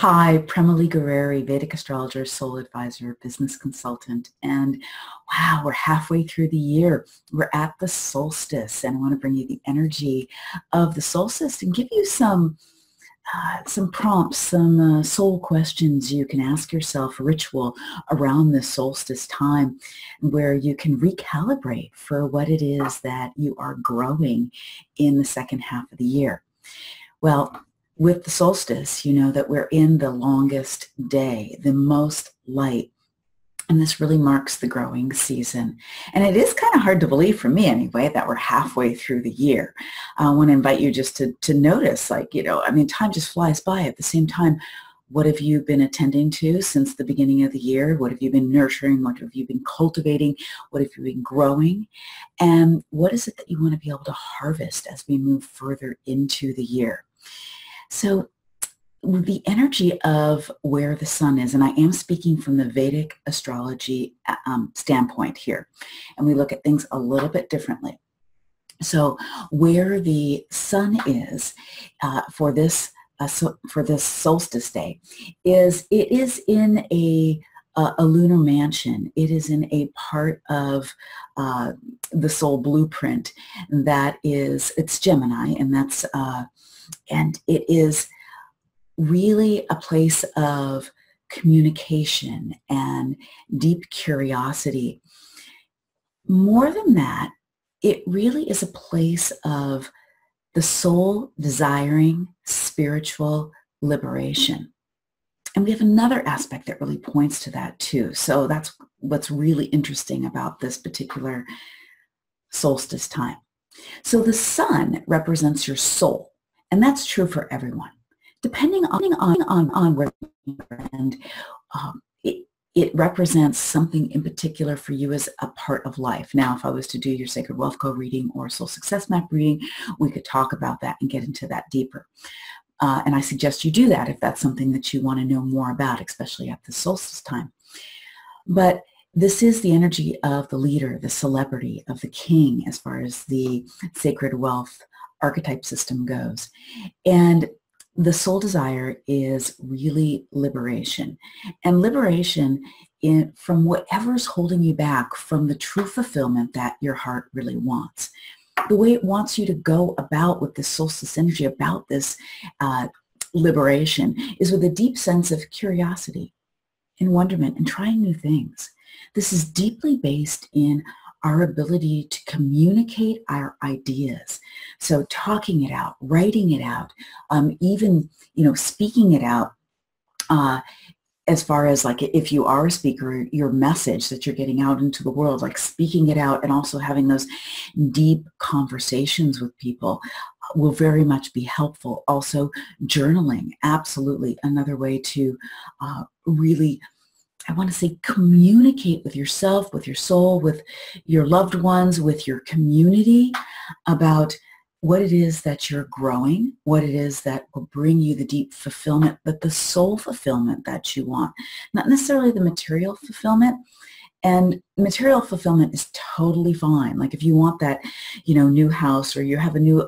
Hi, Prema Gurreri, Vedic astrologer, soul advisor, business consultant, and wow, we're halfway through the year. We're at the solstice, and I want to bring you the energy of the solstice and give you some prompts, some soul questions you can ask yourself, a ritual around this solstice time where you can recalibrate for what it is that you are growing in the second half of the year. Well, with the solstice, you know that we're in the longest day, the most light, and this really marks the growing season. And it is kind of hard to believe, for me anyway, that we're halfway through the year. I want to invite you just to notice, time just flies by. At the same time, what have you been attending to since the beginning of the year? What have you been nurturing? What have you been cultivating? What have you been growing? And what is it that you want to be able to harvest as we move further into the year? So the energy of where the sun is, and I am speaking from the Vedic astrology standpoint here, and we look at things a little bit differently. So where the sun is for this solstice day is in a lunar mansion. It is in a part of the soul blueprint it's Gemini, and it is really a place of communication and deep curiosity. More than that, it really is a place of the soul desiring spiritual liberation. And we have another aspect that really points to that too. So that's what's really interesting about this particular solstice time. So the sun represents your soul, and that's true for everyone. Depending on where you are, and it represents something in particular for you as a part of life. Now, if I was to do your Sacred Wealth Code reading or Soul Success Map reading, we could talk about that and get into that deeper. And I suggest you do that if that's something that you want to know more about, especially at the solstice time. But this is the energy of the leader, the celebrity, of the king, as far as the sacred wealth archetype system goes. And the soul desire is really liberation, and liberation from whatever's holding you back from the true fulfillment that your heart really wants. The way it wants you to go about with this solstice energy, about this liberation, is with a deep sense of curiosity and wonderment and trying new things. This is deeply based in our ability to communicate our ideas. So talking it out, writing it out, even, speaking it out, as far as like if you are a speaker, your message that you're getting out into the world, like speaking it out and also having those deep conversations with people will very much be helpful. Also journaling, absolutely another way to really, I want to say, communicate with yourself, with your soul, with your loved ones, with your community about what it is that you're growing, what it is that will bring you the deep fulfillment, but the soul fulfillment that you want, not necessarily the material fulfillment. And material fulfillment is totally fine. Like if you want that, new house, or you have a new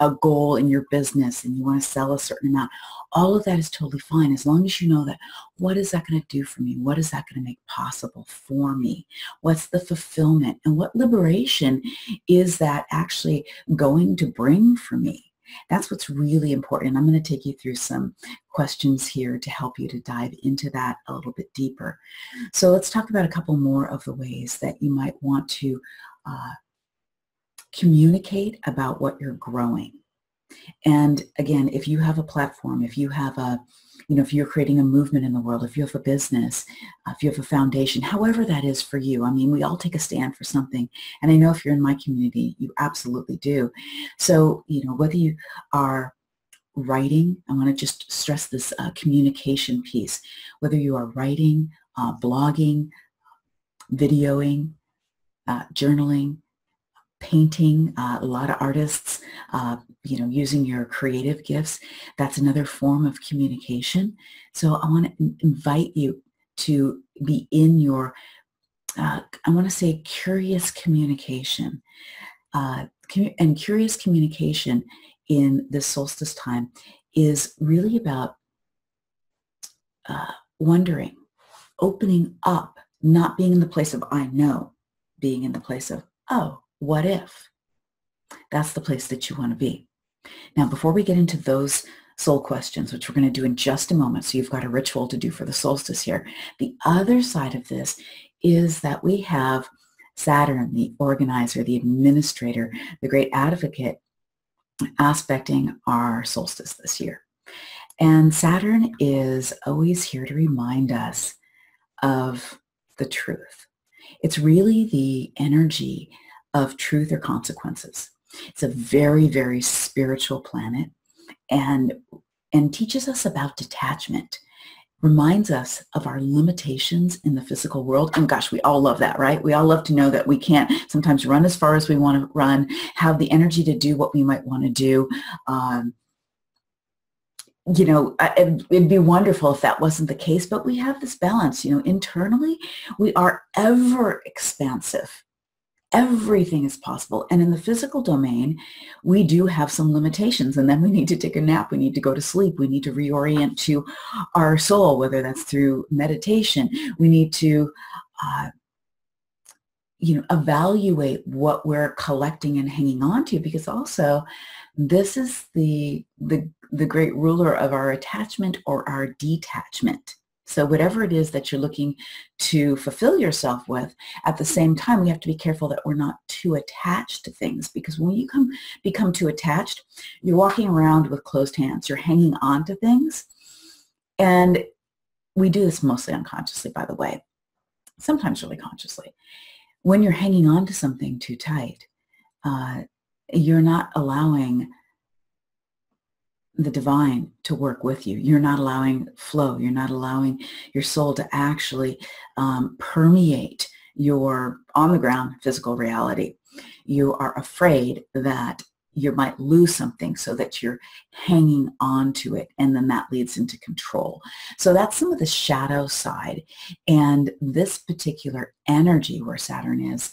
a goal in your business and you want to sell a certain amount, all of that is totally fine, as long as you know that what is that going to do for me? What is that going to make possible for me? What's the fulfillment? And what liberation is that actually going to bring for me? That's what's really important. I'm going to take you through some questions here to help you to dive into that a little bit deeper. So let's talk about a couple more of the ways that you might want to communicate about what you're growing. And again, if you have a platform, if you have if you're creating a movement in the world, if you have a business, if you have a foundation, however that is for you, we all take a stand for something. And I know if you're in my community, you absolutely do. So, whether you are writing, I want to just stress this communication piece, whether you are writing, blogging, videoing, journaling, painting, a lot of artists, using your creative gifts, that's another form of communication. So I want to invite you to be in your, I want to say, curious communication. And curious communication in this solstice time is really about wondering, opening up, not being in the place of I know, being in the place of, oh, what if? That's the place that you want to be. Now, before we get into those soul questions, which we're going to do in just a moment, so you've got a ritual to do for the solstice here, the other side of this is that we have Saturn, the organizer, the administrator, the great advocate, aspecting our solstice this year. And Saturn is always here to remind us of the truth. It's really the energy of truth or consequences. It's a very, very spiritual planet and teaches us about detachment, reminds us of our limitations in the physical world. And gosh, we all love that, right? We all love to know that we can't sometimes run as far as we want to run, have the energy to do what we might want to do. It'd be wonderful if that wasn't the case, but we have this balance. Internally, we are ever expansive. Everything is possible. And in the physical domain, we do have some limitations, and then we need to take a nap. We need to go to sleep. We need to reorient to our soul, whether that's through meditation. We need to, evaluate what we're collecting and hanging on to, because also this is the great ruler of our attachment or our detachment. So whatever it is that you're looking to fulfill yourself with, at the same time, we have to be careful that we're not too attached to things, because when you become too attached, you're walking around with closed hands. You're hanging on to things. And we do this mostly unconsciously, by the way, sometimes really consciously. When you're hanging on to something too tight, you're not allowing the divine to work with you. You're not allowing flow. You're not allowing your soul to actually permeate your on-the-ground physical reality. You are afraid that you might lose something, so that you're hanging on to it, and then that leads into control. So that's some of the shadow side. And this particular energy where Saturn is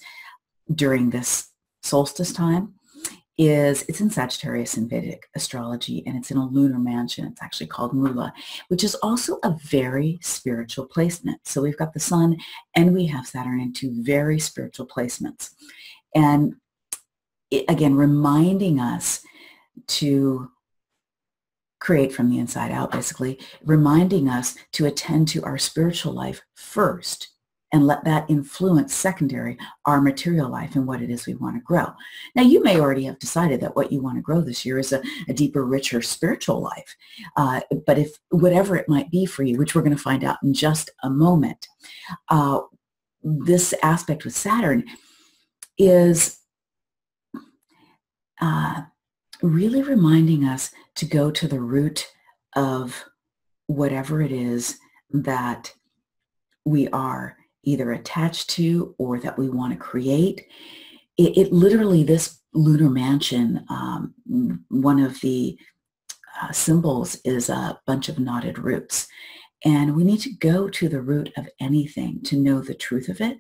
during this solstice time it's in Sagittarius in Vedic astrology, and it's in a lunar mansion. It's actually called Mula, which is also a very spiritual placement. So we've got the sun and we have Saturn in two very spiritual placements. And again, reminding us to create from the inside out, basically, reminding us to attend to our spiritual life first, and let that influence secondary our material life and what it is we want to grow. Now, you may already have decided that what you want to grow this year is a deeper, richer spiritual life. But if whatever it might be for you, which we're going to find out in just a moment, this aspect with Saturn is really reminding us to go to the root of whatever it is that we are either attached to or that we want to create. It literally, this lunar mansion, one of the symbols is a bunch of knotted roots. And we need to go to the root of anything to know the truth of it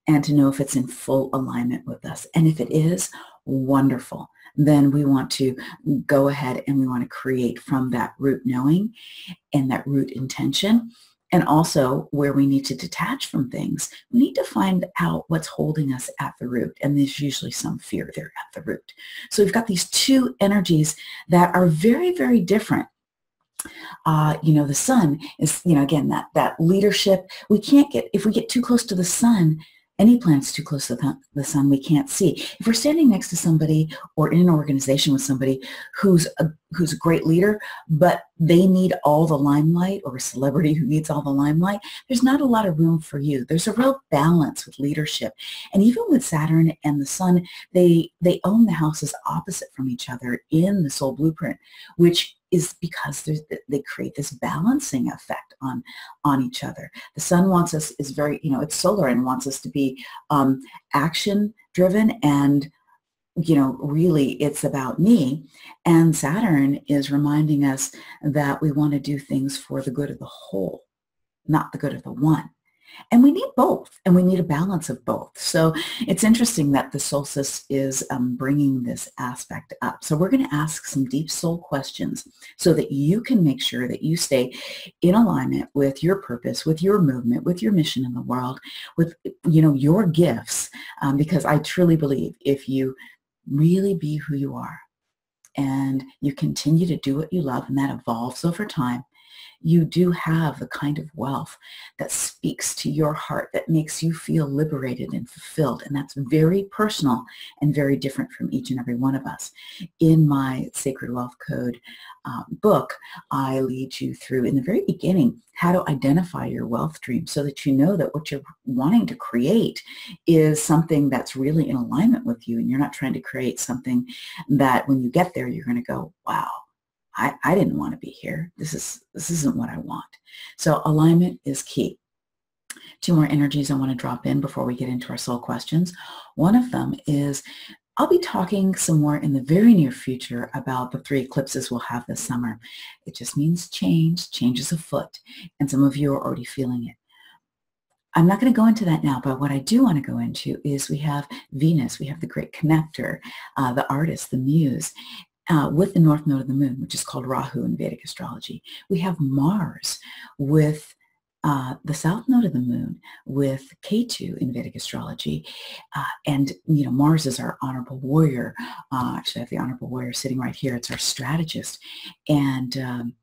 and to know if it's in full alignment with us. And if it is, wonderful. Then we want to go ahead and we want to create from that root knowing and that root intention. And also where we need to detach from things, we need to find out what's holding us at the root. And there's usually some fear there at the root. So we've got these two energies that are very, very different. The sun is, again, that leadership. We can't get, if we get too close to the sun, any planet's too close to the sun, we can't see. If we're standing next to somebody or in an organization with somebody who's a great leader, but they need all the limelight, or a celebrity who needs all the limelight, there's not a lot of room for you. There's a real balance with leadership. And even with Saturn and the sun, they own the houses opposite from each other in the soul blueprint, which is because they create this balancing effect on each other. The sun wants us, is very, it's solar and wants us to be action driven, and really it's about me. And Saturn is reminding us that we want to do things for the good of the whole, not the good of the one. And we need both, and we need a balance of both. So it's interesting that the solstice is bringing this aspect up. So we're going to ask some deep soul questions so that you can make sure that you stay in alignment with your purpose, with your movement, with your mission in the world, with, your gifts. Because I truly believe if you really be who you are and you continue to do what you love, and that evolves over time, you do have the kind of wealth that speaks to your heart, that makes you feel liberated and fulfilled. And that's very personal and very different from each and every one of us. In my Sacred Wealth Code book, I lead you through, in the very beginning, how to identify your wealth dream so that you know that what you're wanting to create is something that's really in alignment with you. And you're not trying to create something that when you get there, you're going to go, wow, I didn't want to be here. This isn't what I want. So alignment is key. 2 more energies I want to drop in before we get into our soul questions. One of them is I'll be talking some more in the very near future about the 3 eclipses we'll have this summer. It just means change is afoot, and some of you are already feeling it. I'm not going to go into that now, but what I do want to go into is we have Venus, we have the great connector, the artist, the muse, with the north node of the moon, which is called Rahu in Vedic astrology. We have Mars with the south node of the moon with Ketu in Vedic astrology. And, Mars is our honorable warrior. Actually, I have the honorable warrior sitting right here. It's our strategist. And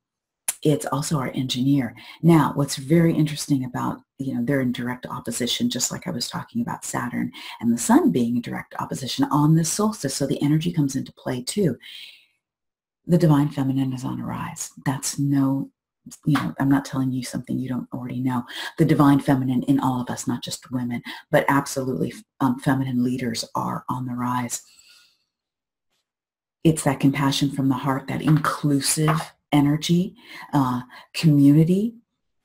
it's also our engineer. Now, what's very interesting about, they're in direct opposition, just like I was talking about Saturn and the sun being in direct opposition on this solstice. So the energy comes into play too. The divine feminine is on a rise. That's I'm not telling you something you don't already know. The divine feminine in all of us, not just women, but absolutely feminine leaders are on the rise. It's that compassion from the heart, that inclusive energy, community,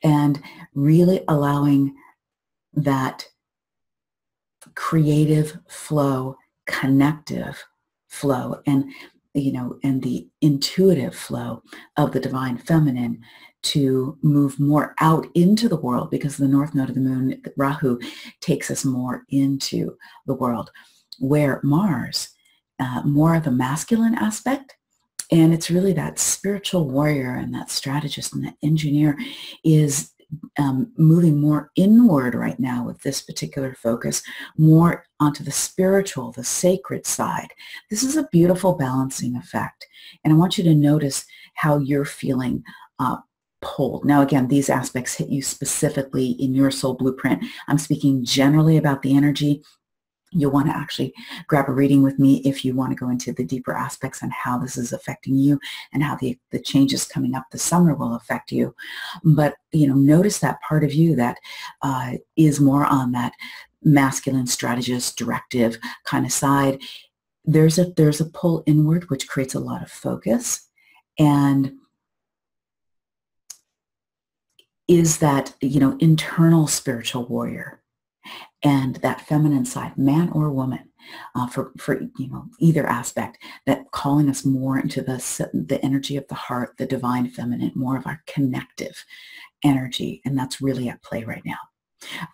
and really allowing that creative flow, connective flow, and the intuitive flow of the divine feminine to move more out into the world, because the north node of the moon, Rahu, takes us more into the world, where Mars, more of a masculine aspect, and it's really that spiritual warrior and that strategist and that engineer is moving more inward right now with this particular focus, more onto the spiritual, the sacred side. This is a beautiful balancing effect. And I want you to notice how you're feeling pulled. Now, again, these aspects hit you specifically in your soul blueprint. I'm speaking generally about the energy. You'll want to actually grab a reading with me if you want to go into the deeper aspects on how this is affecting you and how the changes coming up this summer will affect you. But, notice that part of you that is more on that masculine strategist, directive kind of side. There's a pull inward, which creates a lot of focus, and is that, internal spiritual warrior. And that feminine side, man or woman, for either aspect, that calling us more into the energy of the heart, the divine feminine, more of our connective energy, and that's really at play right now.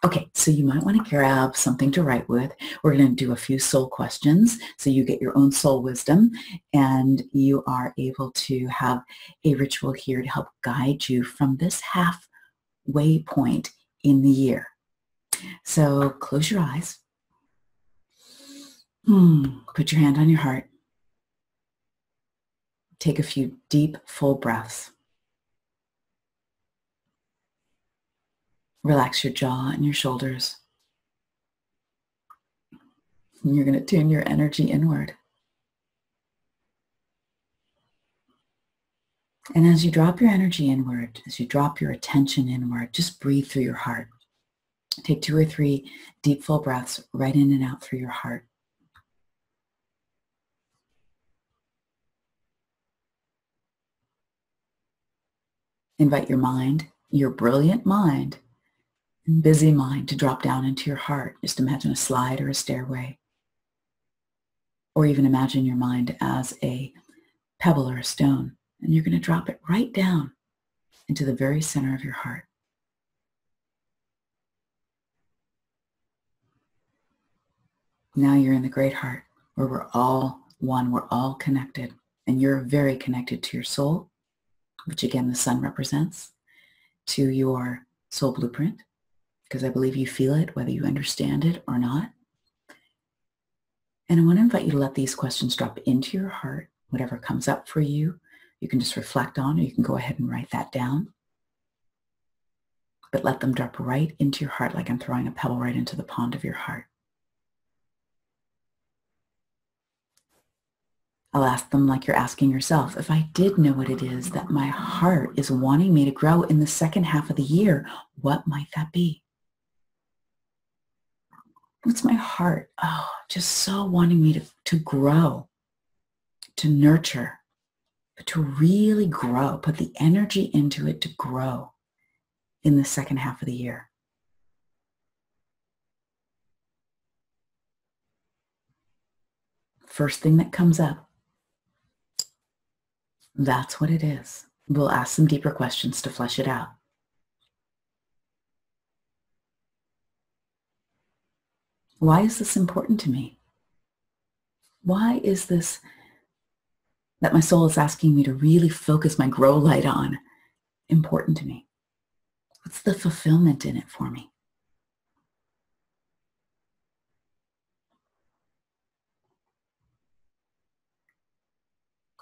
Okay, so you might want to grab something to write with. We're going to do a few soul questions so you get your own soul wisdom, and you are able to have a ritual here to help guide you from this halfway point in the year. So close your eyes. Put your hand on your heart. Take a few deep, full breaths. Relax your jaw and your shoulders. And you're going to tune your energy inward. And as you drop your energy inward, as you drop your attention inward, just breathe through your heart. Take 2 or 3 deep, full breaths right in and out through your heart. Invite your mind, your brilliant mind, and busy mind to drop down into your heart. Just imagine a slide or a stairway. Or even imagine your mind as a pebble or a stone. And you're going to drop it right down into the very center of your heart. Now you're in the great heart where we're all one, we're all connected, and you're very connected to your soul, which again the sun represents, to your soul blueprint, because I believe you feel it, whether you understand it or not. And I want to invite you to let these questions drop into your heart. Whatever comes up for you, you can just reflect on, or you can go ahead and write that down. But let them drop right into your heart, like I'm throwing a pebble right into the pond of your heart. I'll ask them like you're asking yourself, if I did know what it is that my heart is wanting me to grow in the second half of the year, what might that be? What's my heart? Oh, just so wanting me to grow, to nurture, but to really grow, put the energy into it to grow in the second half of the year. First thing that comes up, that's what it is. We'll ask some deeper questions to flesh it out. Why is this important to me? Why is this that my soul is asking me to really focus my grow light on important to me? What's the fulfillment in it for me?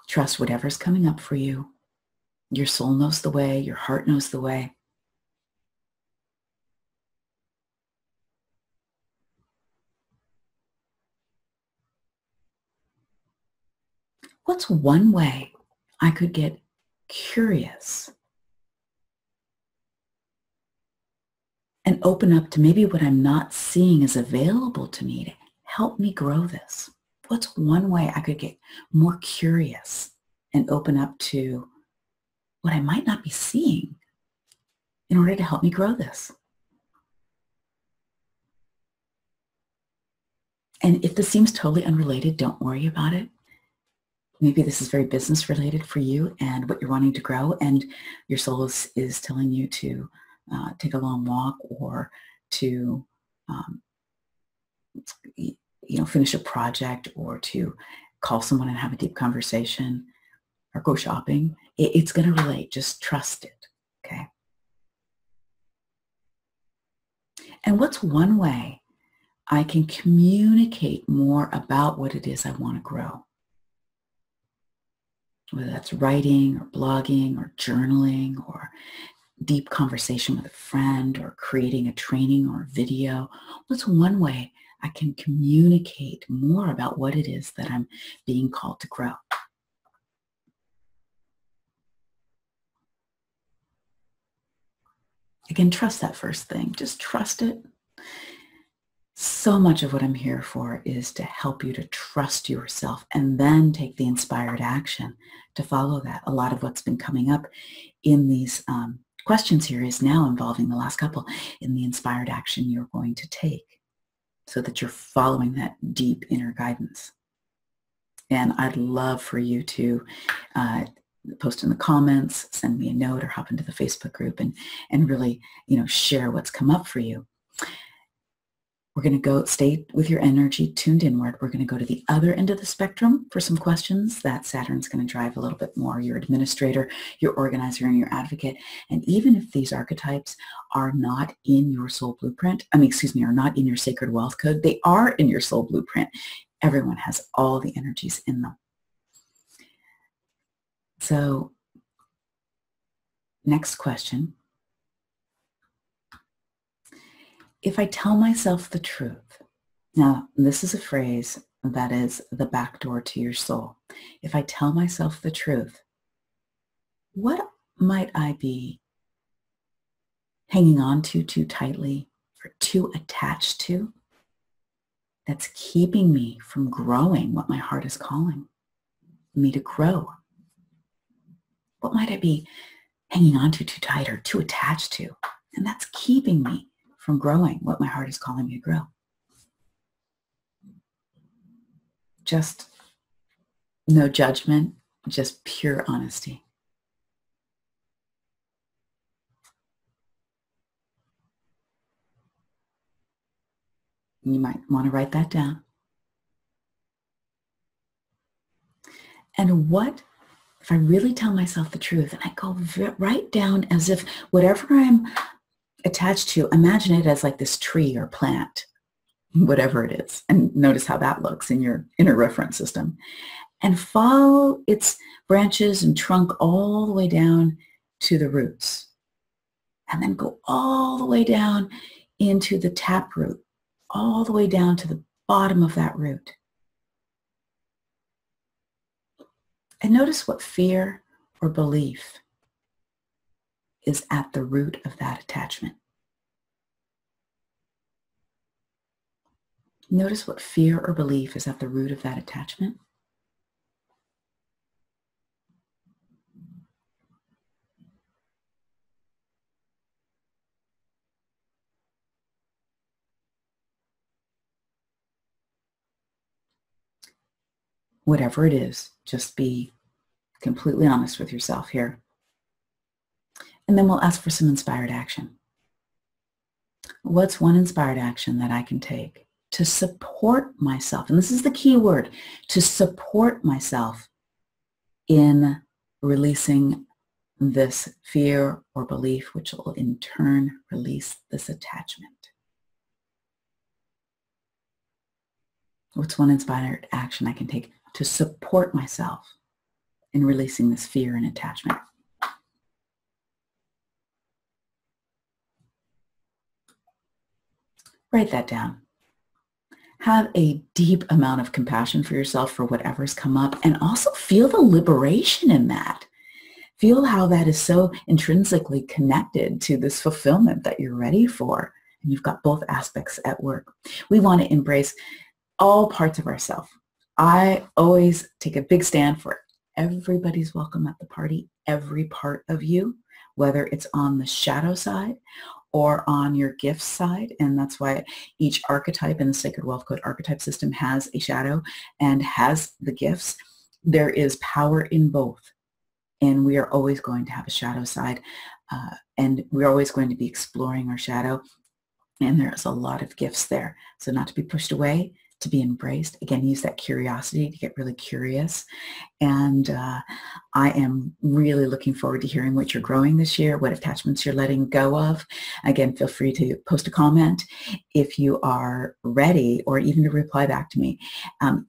Trust whatever's coming up for you. Your soul knows the way, your heart knows the way. What's one way I could get curious and open up to maybe what I'm not seeing is available to me to help me grow this? What's one way I could get more curious and open up to what I might not be seeing in order to help me grow this? And if this seems totally unrelated, don't worry about it. Maybe this is very business related for you and what you're wanting to grow, and your soul is telling you to take a long walk or to finish a project or to call someone and have a deep conversation or go shopping. It's going to relate. Just trust it. Okay. And what's one way I can communicate more about what it is I want to grow? Whether that's writing or blogging or journaling or deep conversation with a friend or creating a training or a video. What's one way I can communicate more about what it is that I'm being called to grow? Again, trust that first thing. Just trust it. So much of what I'm here for is to help you to trust yourself and then take the inspired action to follow that. A lot of what's been coming up in these questions here is now involving the last couple in the inspired action you're going to take so that you're following that deep inner guidance. And I'd love for you to post in the comments, send me a note, or hop into the Facebook group and really, share what's come up for you. We're going to go stay with your energy tuned inward. We're going to go to the other end of the spectrum for some questions that Saturn's going to drive a little bit more. Your administrator, your organizer, and your advocate. And even if these archetypes are not in your soul blueprint, are not in your sacred wealth code, they are in your soul blueprint. Everyone has all the energies in them. So, next question. If I tell myself the truth, now this is a phrase that is the back door to your soul. If I tell myself the truth, what might I be hanging on to too tightly or too attached to that's keeping me from growing what my heart is calling me to grow? What might I be hanging on to too tight or too attached to, and that's keeping me from growing what my heart is calling me to grow? Just no judgment, just pure honesty. You might want to write that down. And what if I really tell myself the truth and I go right down as if whatever I'm attached to, imagine it as like this tree or plant, whatever it is. And notice how that looks in your inner reference system. And follow its branches and trunk all the way down to the roots. And then go all the way down into the taproot, all the way down to the bottom of that root. And notice what fear or belief is at the root of that attachment. Notice what fear or belief is at the root of that attachment. Whatever it is, just be completely honest with yourself here. And then we'll ask for some inspired action. What's one inspired action that I can take to support myself? And this is the key word, to support myself in releasing this fear or belief, which will in turn release this attachment. What's one inspired action I can take to support myself in releasing this fear and attachment? Write that down. Have a deep amount of compassion for yourself for whatever's come up, and also feel the liberation in that. Feel how that is so intrinsically connected to this fulfillment that you're ready for. And you've got both aspects at work. We want to embrace all parts of ourselves. I always take a big stand for everybody's welcome at the party, every part of you, whether it's on the shadow side or on your gift side. And that's why each archetype in the Sacred Wealth Code archetype system has a shadow and has the gifts. There is power in both. And we are always going to have a shadow side. And we're always going to be exploring our shadow. And there's a lot of gifts there. So not to be pushed away, to be embraced. Again, use that curiosity to get really curious. And I am really looking forward to hearing what you're growing this year, what attachments you're letting go of. Again, feel free to post a comment if you are ready, or even to reply back to me.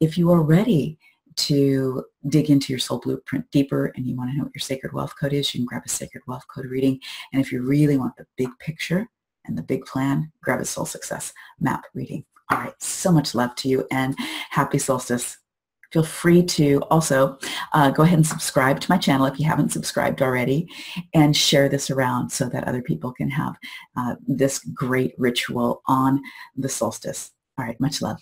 If you are ready to dig into your soul blueprint deeper and you want to know what your Sacred Wealth Code is, you can grab a Sacred Wealth Code reading. And if you really want the big picture and the big plan, grab a Soul Success Map reading. All right, so much love to you and happy solstice. Feel free to also go ahead and subscribe to my channel if you haven't subscribed already, and share this around so that other people can have this great ritual on the solstice. All right, much love.